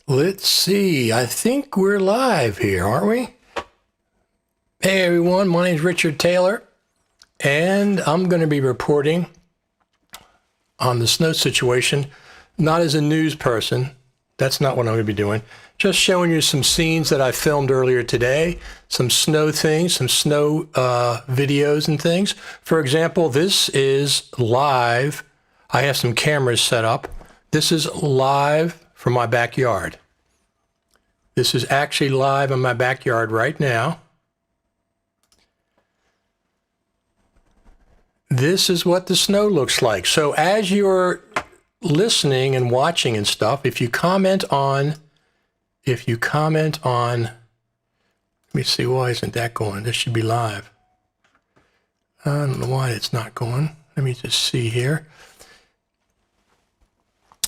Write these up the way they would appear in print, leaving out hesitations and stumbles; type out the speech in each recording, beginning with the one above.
Let's see. I think we're live here, aren't we? Hey everyone, my name is Richard Taylor, and I'm going to be reporting on the snow situation, not as a news person. That's not what I'm going to be doing. Just showing you some scenes that I filmed earlier today, some snow things, some snow videos and things. For example, this is live. I have some cameras set up. This is live from my backyard. This is actually live in my backyard right now. This is what the snow looks like. So as you're listening and watching and stuff, if you comment on, let me see, why isn't that going? This should be live. I don't know why it's not going. Let me just see here.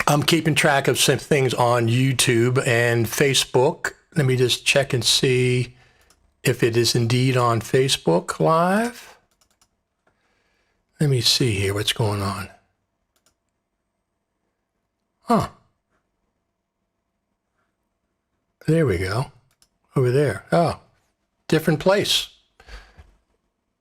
I'm keeping track of some things on YouTube and Facebook. Let me just check and see if it is indeed on Facebook Live. Let me see here what's going on. Huh. There we go. Over there. Oh, different place.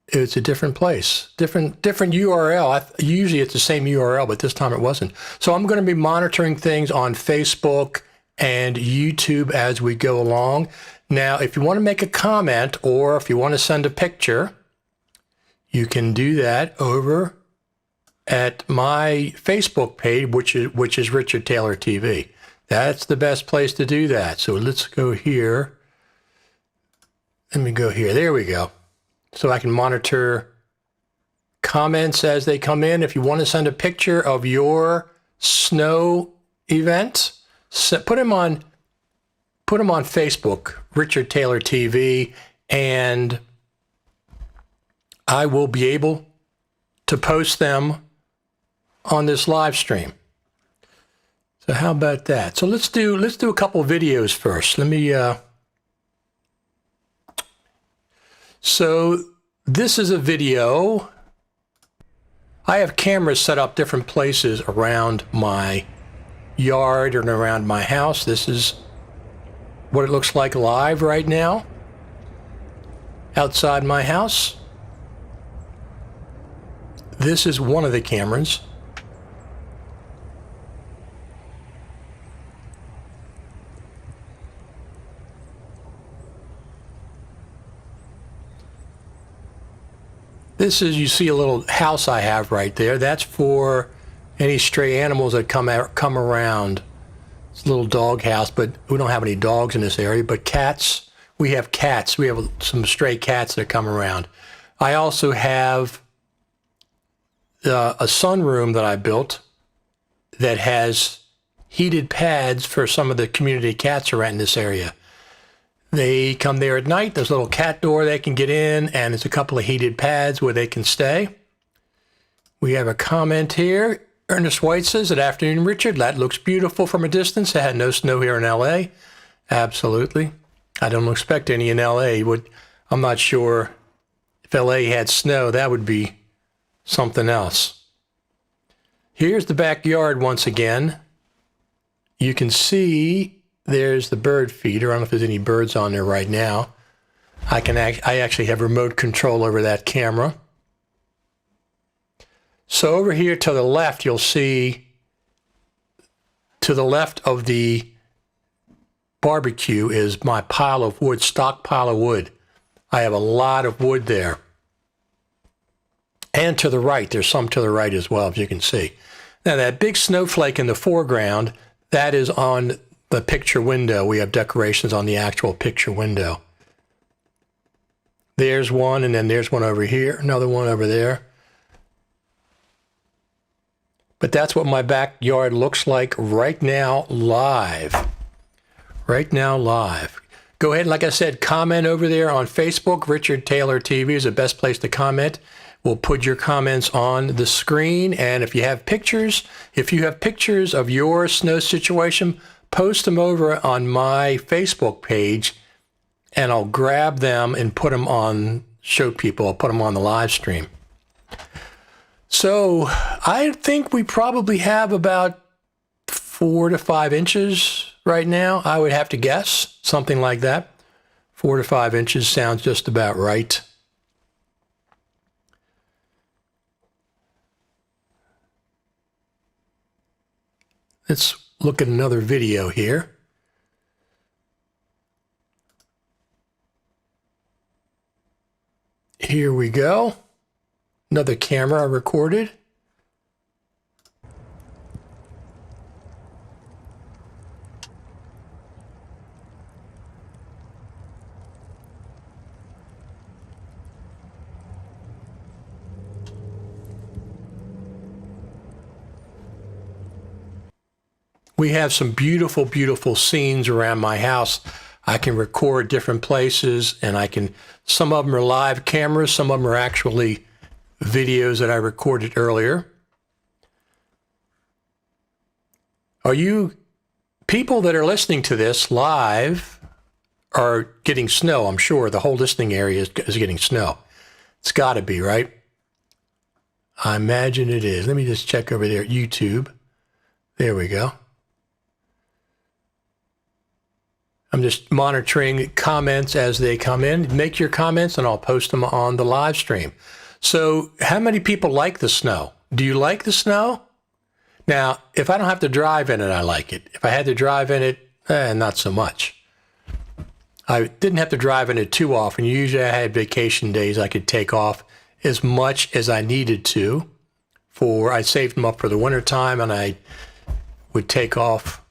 It's a different place, different URL. Usually it's the same URL, but this time it wasn't. So I'm going to be monitoring things on Facebook and YouTube as we go along. Now, if you want to make a comment or if you want to send a picture, you can do that over at my Facebook page, which is Richard Taylor TV. That's the best place to do that. So let's go here. Let me go here. There we go. So I can monitor comments as they come in. If you want to send a picture of your snow event, put them on Facebook, Richard Taylor TV, and I will be able to post them on this live stream. So how about that? So let's do a couple of videos first. Let me So this is a video. I have cameras set up different places around my yard and around my house. This is what it looks like live right now outside my house. This is one of the cameras. This is, you see a little house I have right there. That's for any stray animals that come around. It's a little dog house, but we don't have any dogs in this area. But cats, we have cats. We have some stray cats that come around. I also have a sunroom that I built that has heated pads for some of the community cats around this area. They come there at night. There's a little cat door they can get in, and there's a couple of heated pads where they can stay. We have a comment here. Ernest White says, "Good afternoon, Richard. That looks beautiful from a distance. It had no snow here in LA." Absolutely. I don't expect any in LA. I'm not sure if LA had snow. That would be something else. Here's the backyard once again. You can see there's the bird feeder. I don't know if there's any birds on there right now. I actually have remote control over that camera. So over here to the left, you'll see to the left of the barbecue is my pile of wood, stockpile of wood. I have a lot of wood there. And to the right, there's some to the right as well, as you can see. Now that big snowflake in the foreground, that is on the picture window. We have decorations on the actual picture window. There's one, and then there's one over here, another one over there. But that's what my backyard looks like right now live. Right now live. Go ahead and, like I said, comment over there on Facebook. Richard Taylor TV is the best place to comment. We'll put your comments on the screen, and if you have pictures of your snow situation, post them over on my Facebook page, and I'll grab them and put them on, show people. I'll put them on the live stream. So I think we probably have about 4 to 5 inches right now, I would have to guess. Something like that. 4 to 5 inches sounds just about right. Let's look at another video here. Here we go. Another camera I recorded. We have some beautiful, beautiful scenes around my house. I can record different places, and some of them are live cameras, some of them are actually videos that I recorded earlier. Are you people that are listening to this live are getting snow? I'm sure the whole listening area is getting snow. It's got to be, right? I imagine it is. Let me just check over there at YouTube. There we go. I'm just monitoring comments as they come in. Make your comments and I'll post them on the live stream. So how many people like the snow? Do you like the snow? Now, if I don't have to drive in it, I like it. If I had to drive in it, not so much. I didn't have to drive in it too often. Usually I had vacation days I could take off as much as I needed to. I saved them up for the winter time, and I would take off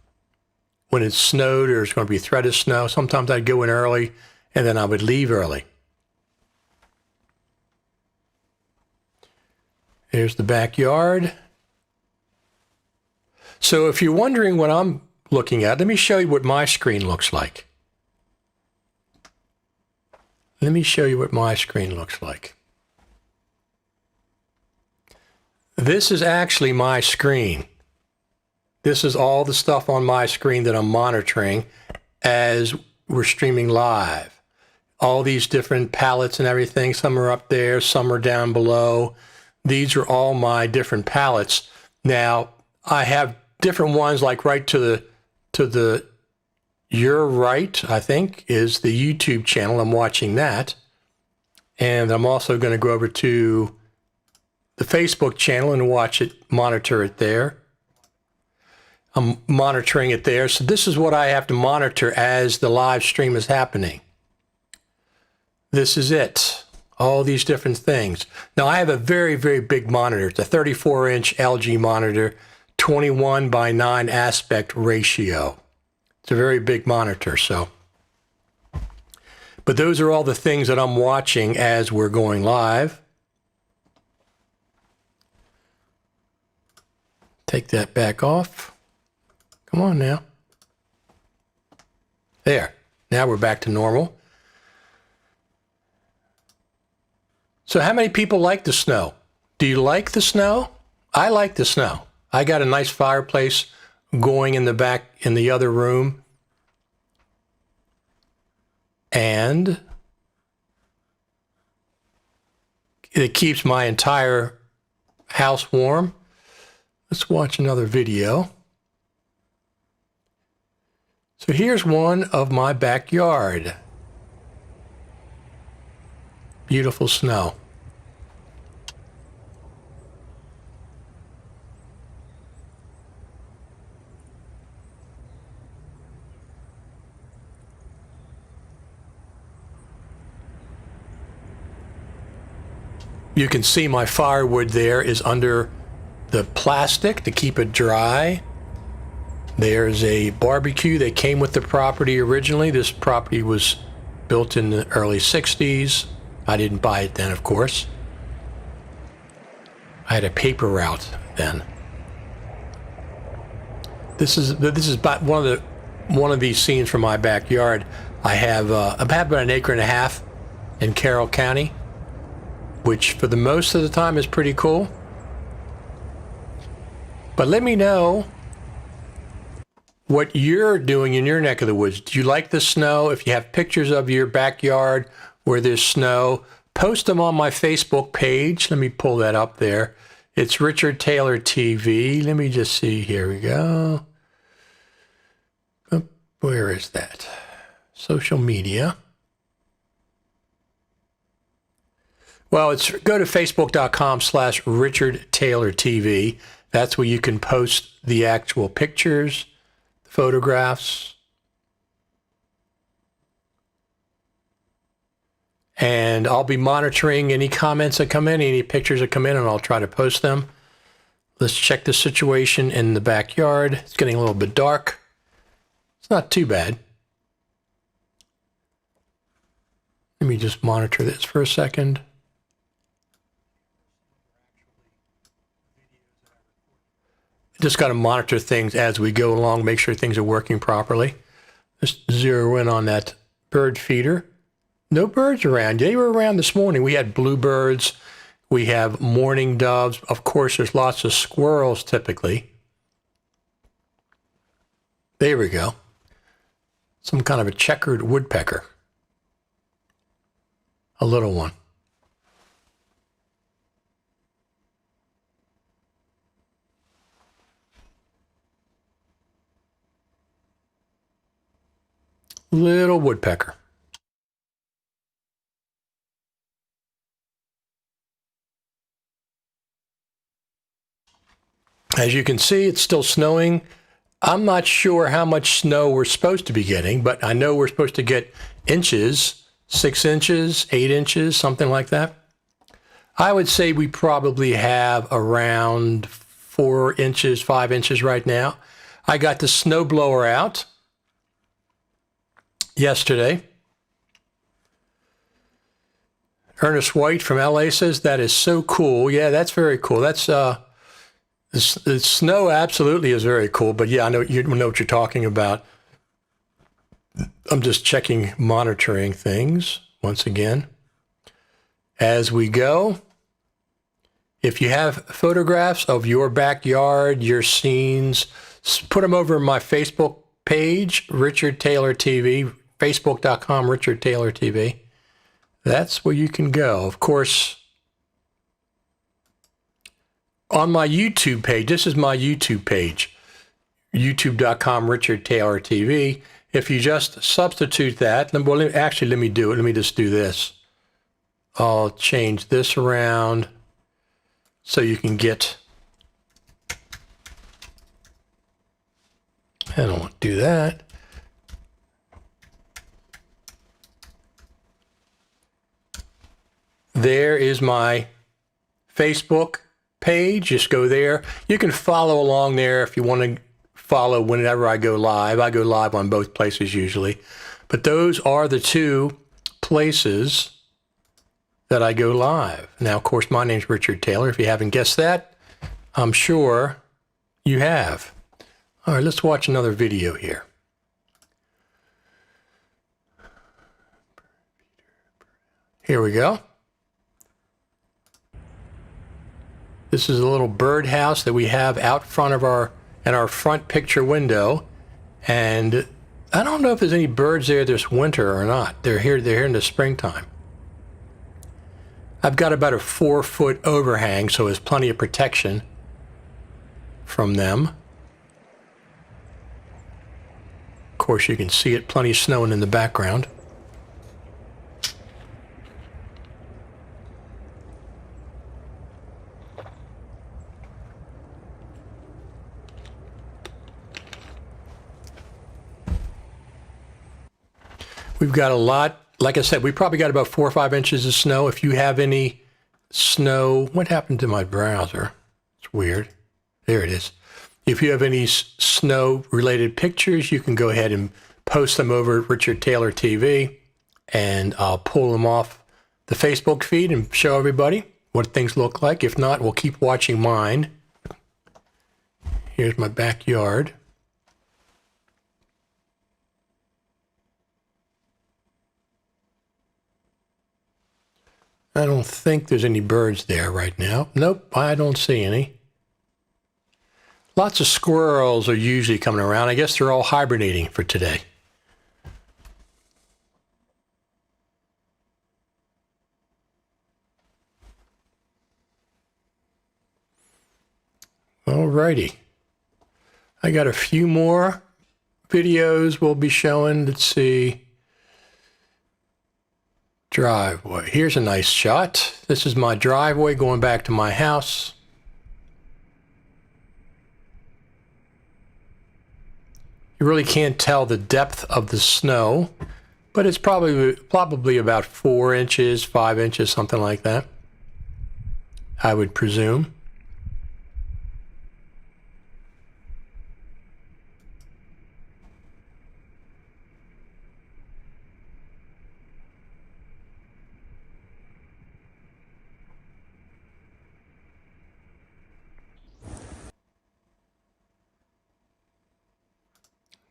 when it snowed or it's going to be a threat of snow. Sometimes I'd go in early and then I would leave early. Here's the backyard. So if you're wondering what I'm looking at, let me show you what my screen looks like. Let me show you what my screen looks like. This is actually my screen. This is all the stuff on my screen that I'm monitoring as we're streaming live. All these different palettes and everything. Some are up there, some are down below. These are all my different palettes. Now, I have different ones, like right to the your right, I think, is the YouTube channel. I'm watching that. And I'm also going to go over to the Facebook channel and watch it, monitor it there. I'm monitoring it there. So this is what I have to monitor as the live stream is happening. This is it. All these different things. Now I have a very, very big monitor. It's a 34-inch LG monitor, 21:9 aspect ratio. It's a very big monitor, so. But those are all the things that I'm watching as we're going live. Take that back off. Come on now. There. Now we're back to normal. So how many people like the snow? Do you like the snow? I like the snow. I got a nice fireplace going in the back in the other room. And it keeps my entire house warm. Let's watch another video. So here's one of my backyard. Beautiful snow. You can see my firewood there is under the plastic to keep it dry. There's a barbecue that came with the property originally. This property was built in the early 60s. I didn't buy it then, of course. I had a paper route then. This is about one of these scenes from my backyard. I have about an acre and a half in Carroll County, which for the most of the time is pretty cool. But let me know what you're doing in your neck of the woods. Do you like the snow? If you have pictures of your backyard where there's snow, post them on my Facebook page. Let me pull that up there. It's Richard Taylor TV. Let me just see. Here we go. Where is that? Social media. Well, go to facebook.com/RichardTaylorTV. That's where you can post the actual pictures, photographs. And I'll be monitoring any comments that come in, any pictures that come in, and I'll try to post them. Let's check the situation in the backyard. It's getting a little bit dark. It's not too bad. Let me just monitor this for a second. Just got to monitor things as we go along, make sure things are working properly. Just zero in on that bird feeder. No birds around. They were around this morning. We had bluebirds. We have mourning doves. Of course, there's lots of squirrels typically. There we go. Some kind of a checkered woodpecker. A little one. Little woodpecker. As you can see, it's still snowing. I'm not sure how much snow we're supposed to be getting, but I know we're supposed to get inches, 6 inches, 8 inches, something like that. I would say we probably have around 4 inches, 5 inches right now. I got the snowblower out yesterday. Ernest White from LA says that is so cool. Yeah, that's very cool. That's the snow absolutely is very cool, but yeah, I know what you're talking about. I'm just checking, monitoring things once again as we go. If you have photographs of your backyard, your scenes, put them over my Facebook page, Richard Taylor TV, facebook.com, Richard Taylor TV. That's where you can go. Of course, on my YouTube page, this is my YouTube page, youtube.com, Richard Taylor TV. If you just substitute that, well, actually, let me do it. Let me just do this. I'll change this around so you can get, I don't want to do that. There is my Facebook page. Just go there. You can follow along there if you want to follow whenever I go live. I go live on both places usually. But those are the two places that I go live. Now, of course, my name's Richard Taylor. If you haven't guessed that, I'm sure you have. All right, let's watch another video here. Here we go. This is a little birdhouse that we have out front of our front picture window. And I don't know if there's any birds there this winter or not. They're here in the springtime. I've got about a 4-foot overhang, so there's plenty of protection from them. Of course, you can see it, plenty of snowing in the background. We've got a lot, like I said, we probably got about 4 or 5 inches of snow. If you have any snow, what happened to my browser? It's weird. There it is. If you have any snow-related pictures, you can go ahead and post them over at Richard Taylor TV, and I'll pull them off the Facebook feed and show everybody what things look like. If not, we'll keep watching mine. Here's my backyard. I don't think there's any birds there right now. Nope, I don't see any. Lots of squirrels are usually coming around. I guess they're all hibernating for today. All righty. I got a few more videos we'll be showing. Let's see. Driveway. Here's a nice shot. This is my driveway going back to my house. You really can't tell the depth of the snow, but it's probably about 4 inches, 5 inches, something like that, I would presume.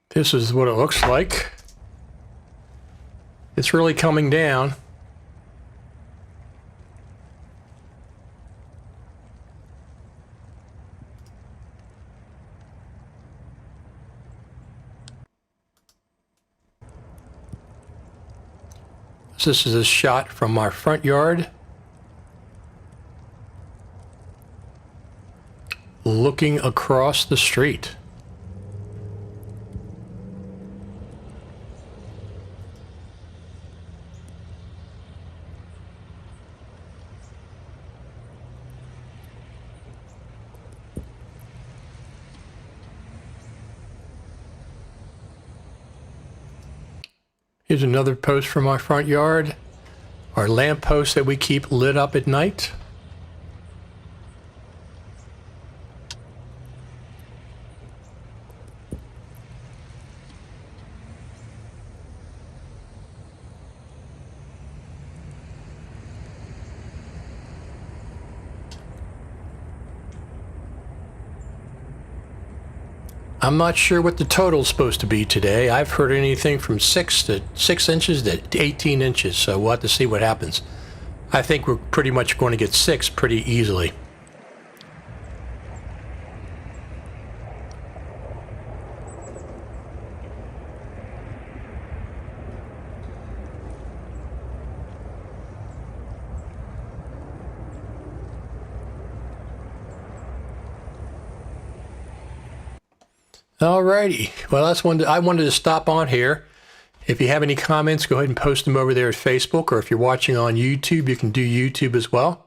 This is what it looks like. It's really coming down. This is a shot from our front yard. Looking across the street. Here's another post from our front yard. Our lamp post that we keep lit up at night. I'm not sure what the total's supposed to be today. I've heard anything from 6 inches to 18 inches, so we'll have to see what happens. I think we're pretty much going to get 6 pretty easily. Alrighty, well that's one I wanted to stop on here. If you have any comments, go ahead and post them over there at Facebook, or if you're watching on YouTube, you can do YouTube as well.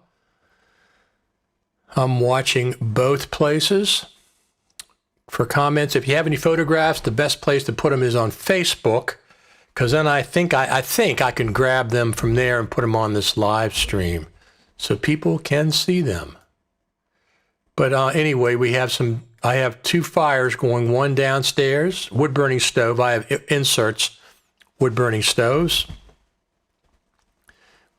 I'm watching both places. For comments, if you have any photographs, the best place to put them is on Facebook, because then I think I can grab them from there and put them on this live stream so people can see them. But anyway, I have 2 fires going, one downstairs, wood burning stove. I have inserts, wood burning stoves.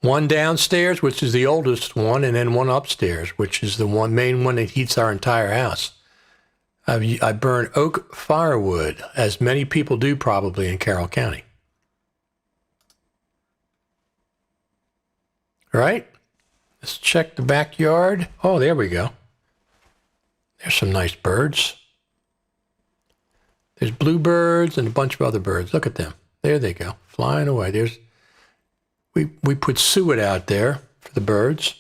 One downstairs, which is the oldest one, and then one upstairs, which is the main one that heats our entire house. I burn oak firewood, as many people do probably in Carroll County. All right, let's check the backyard. Oh, there we go. There's some nice birds. There's bluebirds and a bunch of other birds. Look at them. There they go, flying away. We put suet out there for the birds.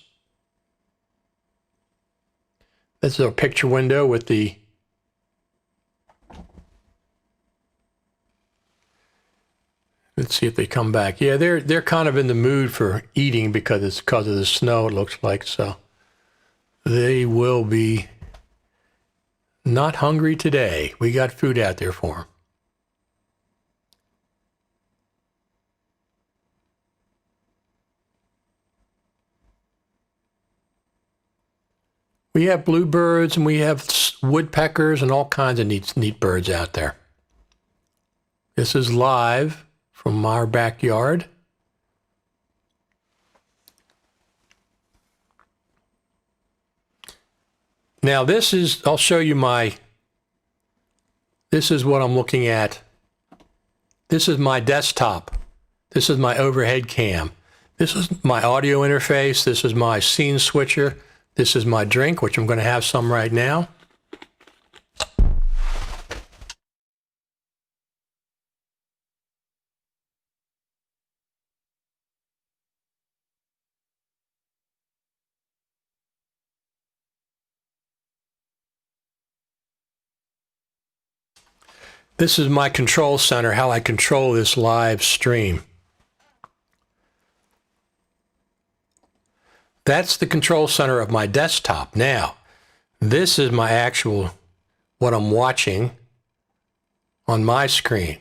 This is our picture window with the let's see if they come back. Yeah, they're kind of in the mood for eating because of the snow, it looks like, so they will be not hungry today. We got food out there for them. We have bluebirds and we have woodpeckers and all kinds of neat birds out there. This is live from our backyard. Now I'll show you this is what I'm looking at. This is my desktop. This is my overhead cam. This is my audio interface. This is my scene switcher. This is my drink, which I'm going to have some right now. This is my control center, how I control this live stream. That's the control center of my desktop. Now, this is my actual, what I'm watching on my screen.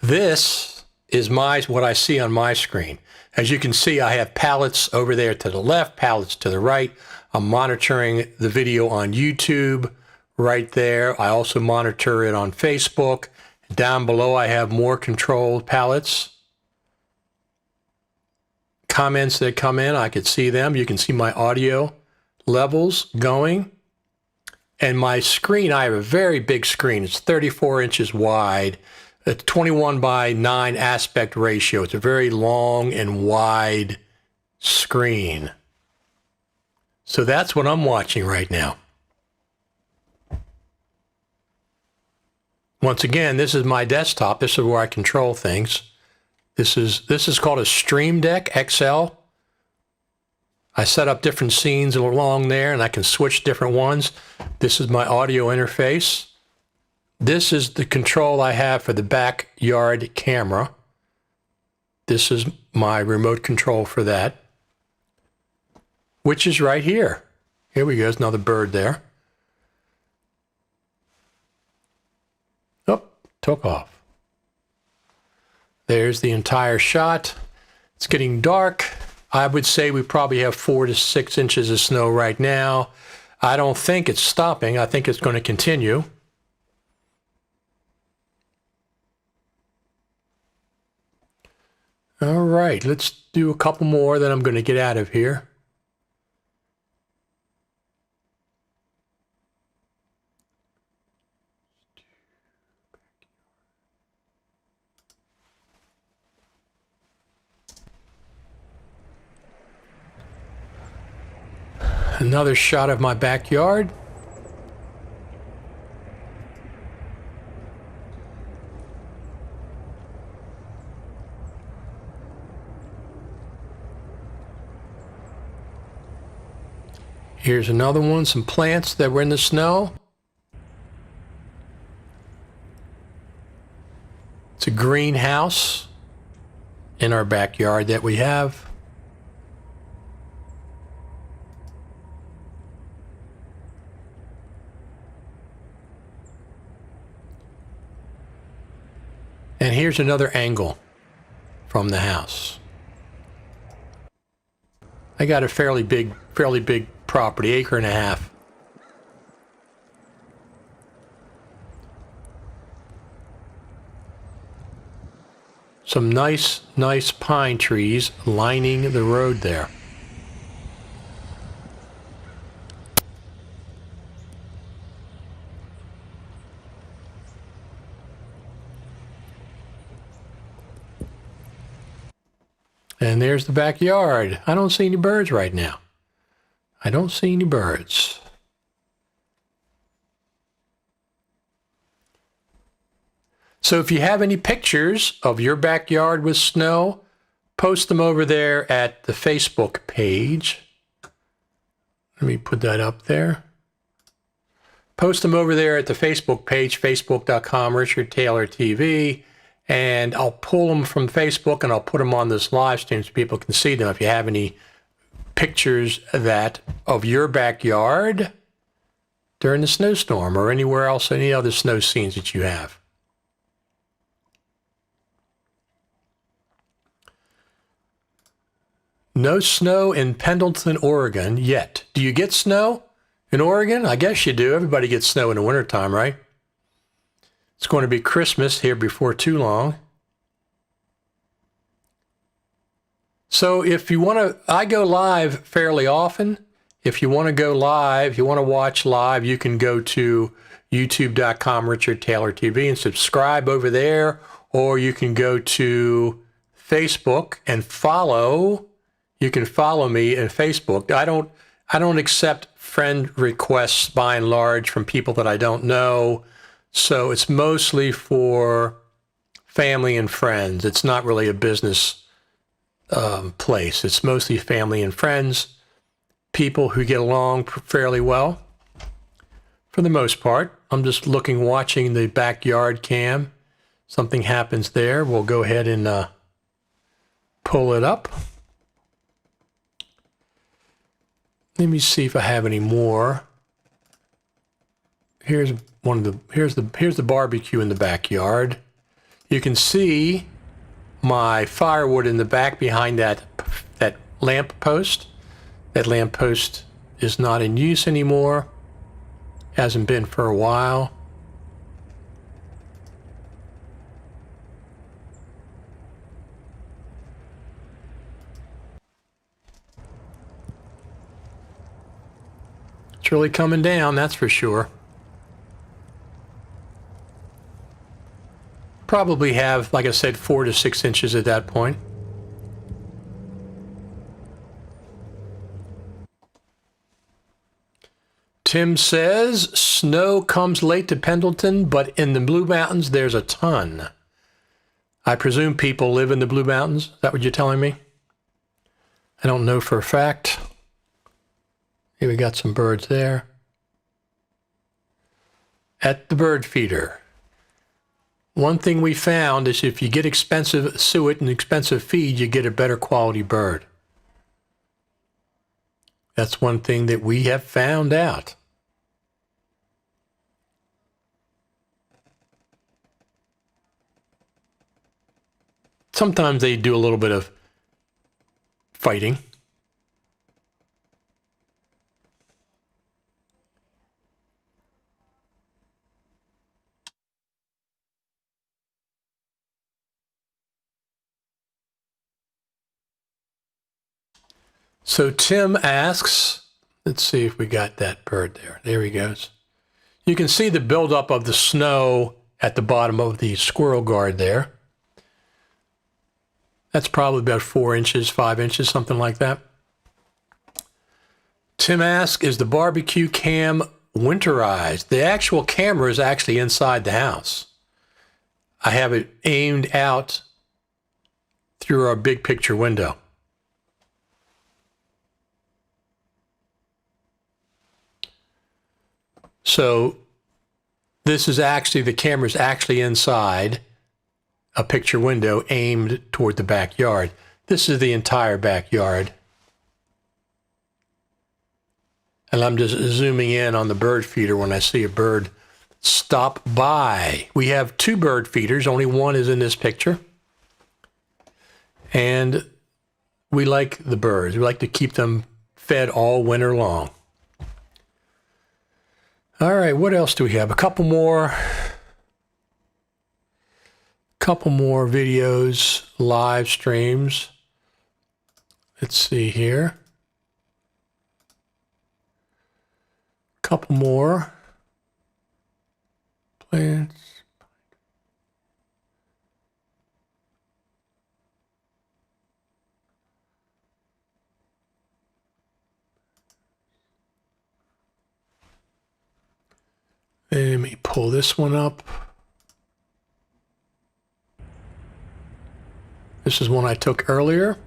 This is what I see on my screen. As you can see, I have palettes over there to the left, palettes to the right. I'm monitoring the video on YouTube right there. I also monitor it on Facebook. Down below, I have more controlled palettes. Comments that come in, I could see them. You can see my audio levels going. And my screen, I have a very big screen. It's 34 inches wide. It's 21:9 aspect ratio. It's a very long and wide screen. So that's what I'm watching right now. Once again, this is my desktop. This is where I control things. This is called a Stream Deck XL. I set up different scenes along there and I can switch different ones. This is my audio interface. This is the control I have for the backyard camera. This is my remote control for that, which is right here. Here we go, there's another bird there. Oh, took off. There's the entire shot. It's getting dark. I would say we probably have 4 to 6 inches of snow right now. I don't think it's stopping. I think it's going to continue. All right, let's do a couple more, then I'm going to get out of here. Another shot of my backyard. Here's another one, some plants that were in the snow. It's a greenhouse in our backyard that we have. And here's another angle from the house. I got a fairly big property, 1.5 acres. Some nice pine trees lining the road there. And there's the backyard. I don't see any birds right now. I don't see any birds. So if you have any pictures of your backyard with snow, post them over there at the Facebook page. Let me put that up there. Post them over there at the Facebook page, facebook.com, Richard Taylor TV. And I'll pull them from Facebook and I'll put them on this live stream so people can see them. If you have any pictures of your backyard during the snowstorm or anywhere else, any other snow scenes that you have. No snow in Pendleton, Oregon yet. Do you get snow in Oregon? I guess you do. Everybody gets snow in the wintertime, right? It's going to be Christmas here before too long. So if you want to, I go live fairly often. If you want to go live, you want to watch live, you can go to youtube.com, Richard Taylor TV, and subscribe over there. Or you can go to Facebook and follow. You can follow me on Facebook. I don't accept friend requests by and large from people that I don't know. So it's mostly for family and friends. It's not really a business place. It's mostly family and friends, people who get along fairly well. for the most part. I'm just watching the backyard cam. Something happens there. We'll go ahead and pull it up. Let me see if I have any more. Here's the barbecue in the backyard. You can see my firewood in the back behind that lamp post. That lamp post is not in use anymore. Hasn't been for a while. It's really coming down, that's for sure. Probably have, like I said, 4 to 6 inches at that point. Tim says, snow comes late to Pendleton, but in the Blue Mountains, there's a ton. I presume people live in the Blue Mountains. Is that what you're telling me? I don't know for a fact. Here we got some birds there. At the bird feeder. One thing we found is if you get expensive suet and expensive feed, you get a better quality bird. That's one thing that we have found out. Sometimes they do a little bit of fighting. So Tim asks, let's see if we got that bird there. There he goes. You can see the buildup of the snow at the bottom of the squirrel guard there. That's probably about 4 inches, 5 inches, something like that. Tim asks, is the barbecue cam winterized? The actual camera is actually inside the house. I have it aimed out through our big picture window. So this is actually, the camera's actually inside a picture window aimed toward the backyard. This is the entire backyard. And I'm just zooming in on the bird feeder when I see a bird stop by. We have 2 bird feeders, only one is in this picture. And we like the birds. We like to keep them fed all winter long. All right, what else do we have? A couple more videos, live streams. Let's see here. Couple more. Plants. Let me pull this one up. This is one I took earlier.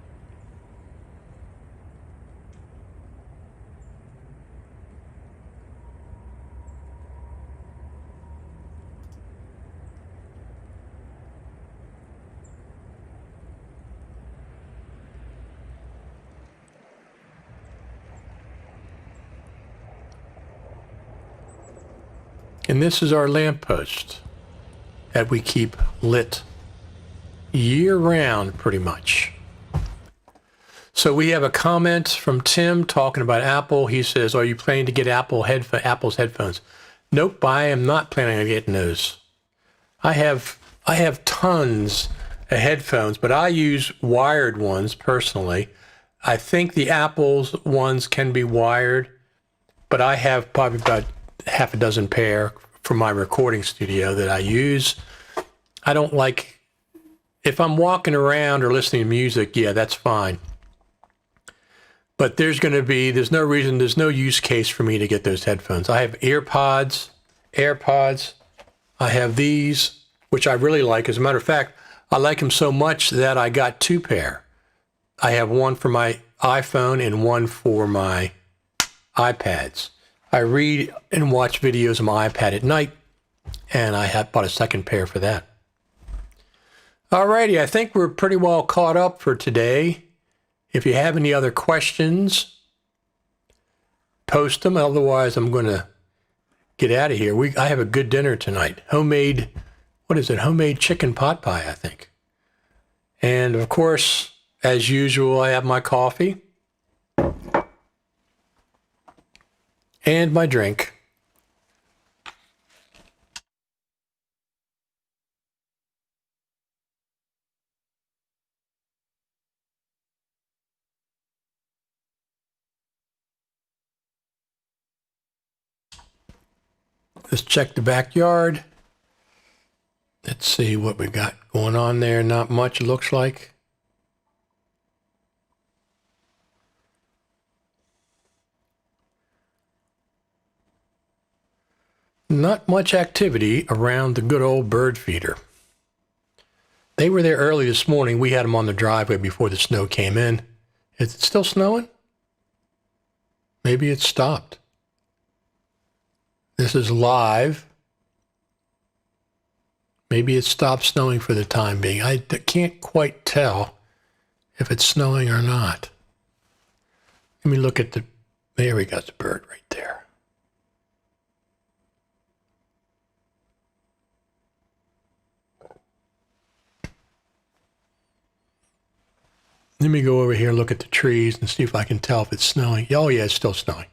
And this is our lamppost that we keep lit year-round, pretty much. So we have a comment from Tim talking about Apple. He says, are you planning to get Apple's headphones? Nope, I am not planning on getting those. I have tons of headphones, but I use wired ones personally. I think the Apple's ones can be wired, but I have probably about half a dozen pair from my recording studio that I use. I don't like, if I'm walking around or listening to music, yeah, that's fine. But there's no reason, there's no use case for me to get those headphones. I have AirPods. I have these, which I really like. As a matter of fact, I like them so much that I got 2 pair. I have one for my iPhone and one for my iPads. I read and watch videos on my iPad at night, and I have bought a second pair for that. Alrighty, I think we're pretty well caught up for today. If you have any other questions, post them. Otherwise, I'm going to get out of here. I have a good dinner tonight. Homemade, what is it? Homemade chicken pot pie, I think. And of course, as usual, I have my coffee and my drink. Let's check the backyard. Let's see what we got going on there. Not much, it looks like. Not much activity around the good old bird feeder. They were there early this morning. We had them on the driveway before the snow came in. Is it still snowing? Maybe it stopped. This is live. Maybe it stopped snowing for the time being. I can't quite tell if it's snowing or not. Let me look at there we got the bird right there. Let me go over here and look at the trees and see if I can tell if it's snowing. Oh yeah, it's still snowing.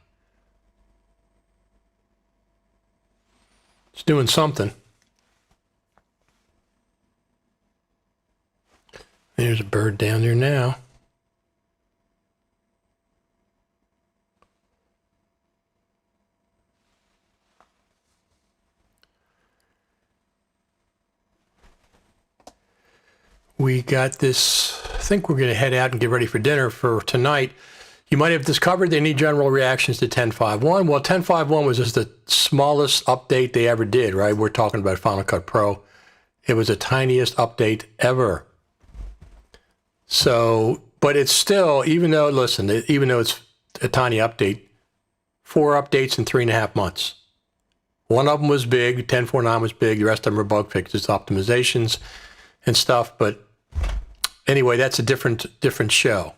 It's doing something. There's a bird down there now. We got this, I think we're going to head out and get ready for dinner for tonight. You might have discovered any general reactions to 10.5.1. Well, 10.5.1 was just the smallest update they ever did, right? We're talking about Final Cut Pro. It was the tiniest update ever. So, but it's still, even though it's a tiny update, 4 updates in 3.5 months. One of them was big, 10.4.9 was big, the rest of them are bug fixes, optimizations and stuff. But anyway, that's a different show.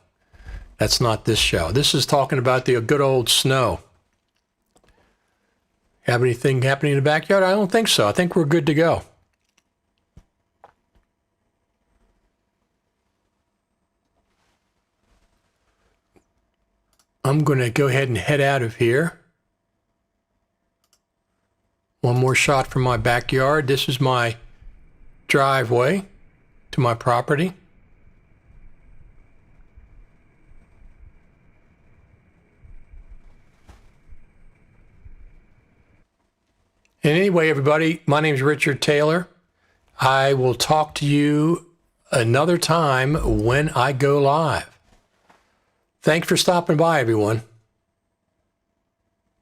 That's not this show. This is talking about the good old snow. Have anything happening in the backyard? I don't think so. I think we're good to go. I'm going to go ahead and head out of here. One more shot from my backyard. This is my driveway to my property. And anyway, everybody, my name is Richard Taylor. I will talk to you another time when I go live. Thanks for stopping by, everyone.